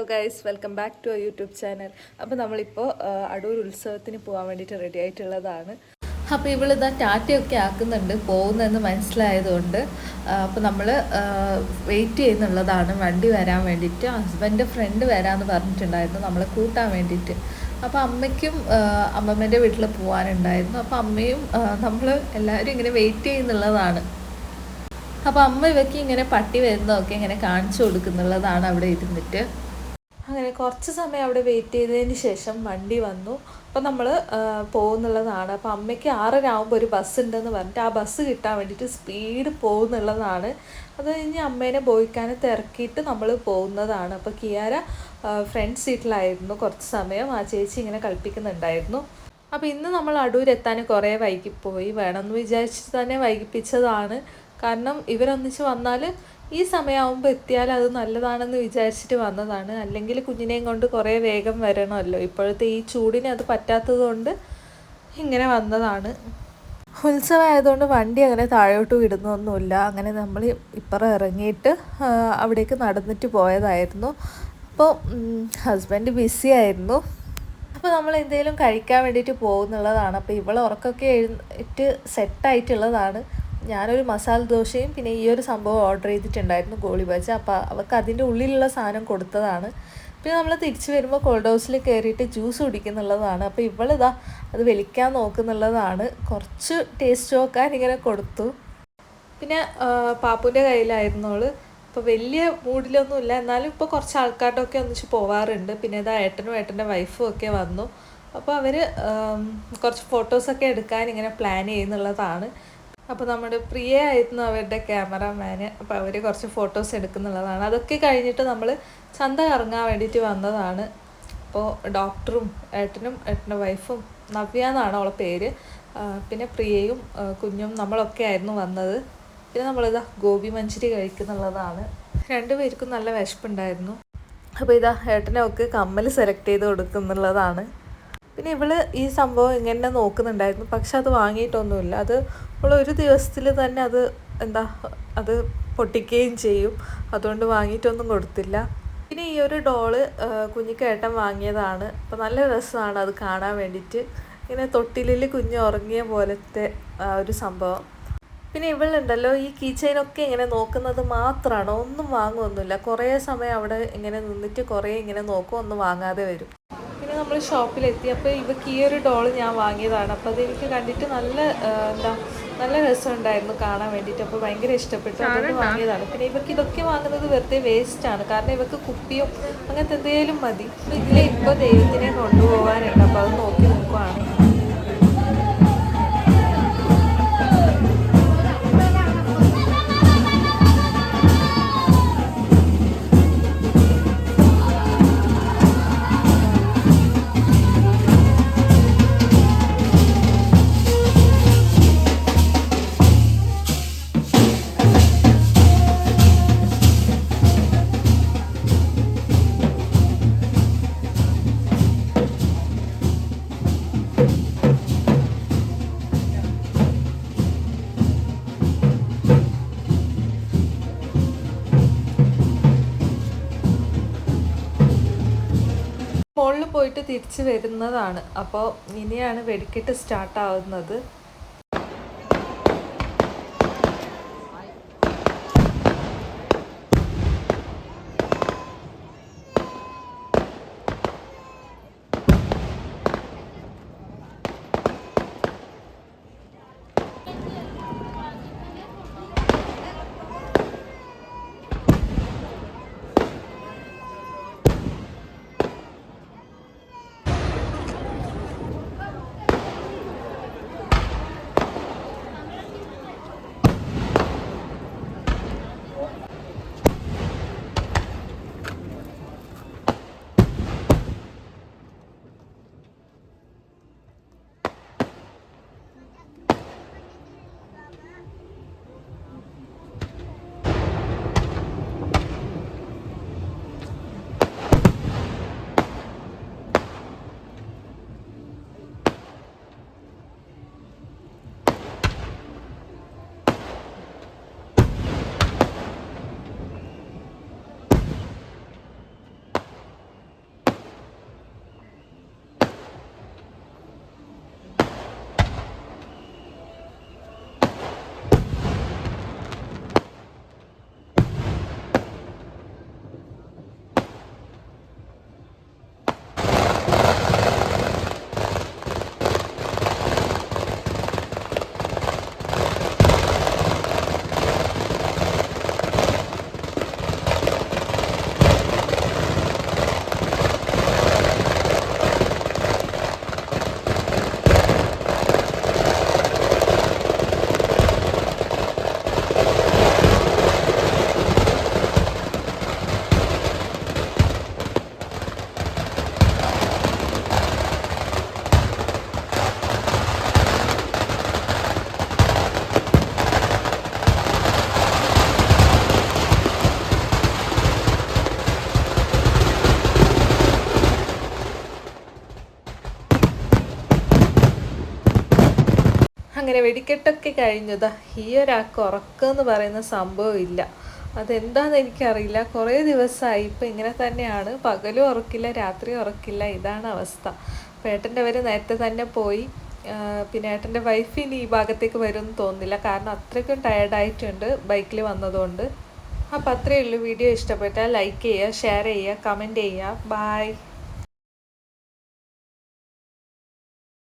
Hello guys, welcome back to YouTube channel. അപ്പോൾ നമ്മളിപ്പോൾ അടൂർ ഉത്സവത്തിന് പോകാൻ വേണ്ടിയിട്ട് റെഡി ആയിട്ടുള്ളതാണ്. അപ്പോൾ ഇവളിതാ ടാറ്റയൊക്കെ ആക്കുന്നുണ്ട് പോകുന്നതെന്ന് മനസ്സിലായതുകൊണ്ട്. അപ്പോൾ നമ്മൾ വെയിറ്റ് ചെയ്യുന്നുള്ളതാണ് വണ്ടി വരാൻ വേണ്ടിയിട്ട്. ഹസ്ബൻഡിൻ്റെ ഫ്രണ്ട് വരാമെന്ന് പറഞ്ഞിട്ടുണ്ടായിരുന്നു നമ്മളെ കൂട്ടാൻ വേണ്ടിയിട്ട്. അപ്പോൾ അമ്മയ്ക്കും അമ്മമ്മേൻ്റെ വീട്ടിൽ പോകാനുണ്ടായിരുന്നു. അപ്പോൾ അമ്മയും നമ്മൾ എല്ലാവരും ഇങ്ങനെ വെയിറ്റ് ചെയ്യുന്നുള്ളതാണ്. അപ്പോൾ അമ്മ ഇവയ്ക്ക് ഇങ്ങനെ പട്ടി വരുന്നതൊക്കെ ഇങ്ങനെ കാണിച്ചു കൊടുക്കുന്നുള്ളതാണ് അവിടെ ഇരുന്നിട്ട്. അങ്ങനെ കുറച്ച് സമയം അവിടെ വെയിറ്റ് ചെയ്തതിന് ശേഷം വണ്ടി വന്നു. അപ്പോൾ നമ്മൾ പോകുന്നുള്ളതാണ്. അപ്പോൾ അമ്മയ്ക്ക് 6:30 ആകുമ്പോൾ ഒരു ബസ് ഉണ്ടെന്ന് പറഞ്ഞിട്ട് ആ ബസ് കിട്ടാൻ വേണ്ടിയിട്ട് സ്പീഡ് പോകുന്നുള്ളതാണ്. അത് കഴിഞ്ഞ് അമ്മേനെ ബോയ്ക്കാനത്ത് ഇറക്കിയിട്ട് നമ്മൾ പോകുന്നതാണ്. അപ്പോൾ കിയാര ഫ്രണ്ട് സീറ്റിലായിരുന്നു കുറച്ച് സമയം. ആ ചേച്ചി ഇങ്ങനെ കളിപ്പിക്കുന്നുണ്ടായിരുന്നു. അപ്പോൾ ഇന്ന് നമ്മൾ അടൂരെത്താൻ കുറേ വൈകിപ്പോയി. വേണമെന്ന് വിചാരിച്ചിട്ട് തന്നെ വൈകിപ്പിച്ചതാണ്. കാരണം ഇവരൊന്നിച്ച് വന്നാൽ ഈ സമയമാകുമ്പോൾ എത്തിയാൽ അത് നല്ലതാണെന്ന് വിചാരിച്ചിട്ട് വന്നതാണ്. അല്ലെങ്കിൽ കുഞ്ഞിനെയും കൊണ്ട് കുറേ വേഗം വരണമല്ലോ. ഇപ്പോഴത്തെ ഈ ചൂടിന് അത് പറ്റാത്തത് കൊണ്ട് ഇങ്ങനെ വന്നതാണ്. ഉത്സവമായതുകൊണ്ട് വണ്ടി അങ്ങനെ താഴോട്ട് വിടുന്നൊന്നുമില്ല. അങ്ങനെ നമ്മൾ ഇപ്പുറം ഇറങ്ങിയിട്ട് അവിടേക്ക് നടന്നിട്ട് പോയതായിരുന്നു. അപ്പോൾ ഹസ്ബൻഡ് ബിസി ആയിരുന്നു. അപ്പോൾ നമ്മൾ എന്തെങ്കിലും കഴിക്കാൻ വേണ്ടിയിട്ട് പോകുന്നുള്ളതാണ്. അപ്പോൾ ഇവളെ ഉറക്കമൊക്കെ എഴുന്നിട്ട് സെറ്റായിട്ടുള്ളതാണ്. ഞാനൊരു മസാല ദോശയും പിന്നെ ഈ ഒരു സംഭവം ഓർഡർ ചെയ്തിട്ടുണ്ടായിരുന്നു, ഗോളി ബജ. അപ്പോൾ അവൾക്ക് അതിൻ്റെ ഉള്ളിലുള്ള സാധനം കൊടുത്തതാണ്. പിന്നെ നമ്മൾ തിരിച്ച് വരുമ്പോൾ കോൾഡ് ഹൗസിൽ കയറിയിട്ട് ജ്യൂസ് കുടിക്കുന്നുള്ളതാണ്. അപ്പോൾ ഇവളിതാ അത് വലിക്കാൻ നോക്കുന്നുള്ളതാണ്. കുറച്ച് ടേസ്റ്റ് നോക്കാൻ ഇങ്ങനെ കൊടുത്തു. പിന്നെ പാപ്പുവിൻ്റെ കയ്യിലായിരുന്നോള്. ഇപ്പോൾ വലിയ മൂഡിലൊന്നുമില്ല, എന്നാലും ഇപ്പോൾ കുറച്ച് ആൾക്കാരുടെ ഒക്കെ ഒന്നിച്ച് പോവാറുണ്ട്. പിന്നെ ഇതാ ഏട്ടനും ഏട്ടൻ്റെ വൈഫും ഒക്കെ വന്നു. അപ്പോൾ അവർ കുറച്ച് ഫോട്ടോസൊക്കെ എടുക്കാൻ ഇങ്ങനെ പ്ലാൻ ചെയ്യുന്നുള്ളതാണ്. അപ്പോൾ നമ്മുടെ പ്രിയ ആയിരുന്നു അവരുടെ ക്യാമറാമാന്. അപ്പോൾ അവർ കുറച്ച് ഫോട്ടോസ് എടുക്കുന്നുള്ളതാണ്. അതൊക്കെ കഴിഞ്ഞിട്ട് നമ്മൾ ചന്ത കറങ്ങാൻ വേണ്ടിയിട്ട് വന്നതാണ്. അപ്പോൾ ഡോക്ടറും ഏട്ടനും ഏട്ടൻ്റെ വൈഫും, നവ്യ എന്നാണ് അവളെ പേര്, പിന്നെ പ്രിയയും കുഞ്ഞും നമ്മളൊക്കെ ആയിരുന്നു വന്നത്. പിന്നെ നമ്മളിതാ ഗോപി മഞ്ചൂരി കഴിക്കുന്നുള്ളതാണ്. രണ്ടുപേർക്കും നല്ല വിശപ്പുണ്ടായിരുന്നു. അപ്പോൾ ഇതാ ഏട്ടനൊക്കെ കമ്മൽ സെലക്ട് ചെയ്ത് കൊടുക്കുന്നുള്ളതാണ്. പിന്നെ ഇവള് ഈ സംഭവം ഇങ്ങനെ നോക്കുന്നുണ്ടായിരുന്നു, പക്ഷെ അത് വാങ്ങിയിട്ടൊന്നുമില്ല. അത് ഒരു ദിവസത്തിൽ തന്നെ അത് പൊട്ടിക്കുകയും ചെയ്യും. അതുകൊണ്ട് വാങ്ങിയിട്ടൊന്നും കൊടുത്തില്ല. പിന്നെ ഈ ഒരു ഡോള് കുഞ്ഞിക്ക് ഏട്ടൻ വാങ്ങിയതാണ്. അപ്പോൾ നല്ല രസമാണ് അത് കാണാൻ വേണ്ടിയിട്ട്. ഇങ്ങനെ തൊട്ടിലിൽ കുഞ്ഞ് ഉറങ്ങിയ പോലത്തെ ഒരു സംഭവം. പിന്നെ ഇവളുണ്ടല്ലോ ഈ കീ ചെയിനൊക്കെ ഇങ്ങനെ നോക്കുന്നത് മാത്രമാണ്, ഒന്നും വാങ്ങുമൊന്നുമില്ല. കുറേ സമയം അവിടെ ഇങ്ങനെ നിന്നിട്ട് കുറേ ഇങ്ങനെ നോക്കും, ഒന്നും വാങ്ങാതെ വരും. പിന്നെ നമ്മൾ ഷോപ്പിലെത്തി. അപ്പോൾ ഇവൾക്ക് ഈ ഒരു ഡോള് ഞാൻ വാങ്ങിയതാണ്. അപ്പോൾ അതെനിക്ക് കണ്ടിട്ട് നല്ല രസമുണ്ടായിരുന്നു കാണാൻ വേണ്ടിയിട്ട്. അപ്പോൾ ഭയങ്കര ഇഷ്ടപ്പെട്ടു, അതുകൊണ്ട് വാങ്ങിയതാണ്. പിന്നെ ഇവർക്ക് ഇതൊക്കെ വാങ്ങുന്നത് വെറുതെ വേസ്റ്റാണ്. കാരണം ഇവർക്ക് കുപ്പിയോ അങ്ങനത്തെ എന്തെങ്കിലും മതി. ഇതിലെ ഇപ്പോൾ ദൈവത്തിനെ കൊണ്ടുപോകാനുണ്ട്. അപ്പോൾ അത് നോക്കി നിൽക്കുവാണ്. മുകളിൽ പോയിട്ട് തിരിച്ച് വരുന്നതാണ്. അപ്പോൾ ഇനിയാണ് വെടിക്കെട്ട് സ്റ്റാർട്ടാവുന്നത്. അങ്ങനെ വെടിക്കെട്ടൊക്കെ കഴിഞ്ഞതാ. ഈ ഒരാൾക്ക് ഉറക്കമെന്ന് പറയുന്ന സംഭവം ഇല്ല. അതെന്താണെന്ന് എനിക്കറിയില്ല. കുറേ ദിവസമായി ഇപ്പം ഇങ്ങനെ തന്നെയാണ്. പകലും ഉറക്കില്ല, രാത്രി ഉറക്കില്ല. ഇതാണ് അവസ്ഥ. അപ്പോൾ ഏട്ടൻ്റെ അവർ നേരത്തെ തന്നെ പോയി. പിന്നെ ഏട്ടൻ്റെ വൈഫ് ഇനി ഈ ഭാഗത്തേക്ക് വരുമെന്ന് തോന്നുന്നില്ല, കാരണം അത്രയ്ക്കും ടയർഡായിട്ടുണ്ട് ബൈക്കിൽ വന്നതുകൊണ്ട്. അപ്പോൾ അത്രയേ ഉള്ളൂ. വീഡിയോ ഇഷ്ടപ്പെട്ടാൽ ലൈക്ക് ചെയ്യുക, ഷെയർ ചെയ്യുക, കമൻറ്റ് ചെയ്യുക. ബായ്.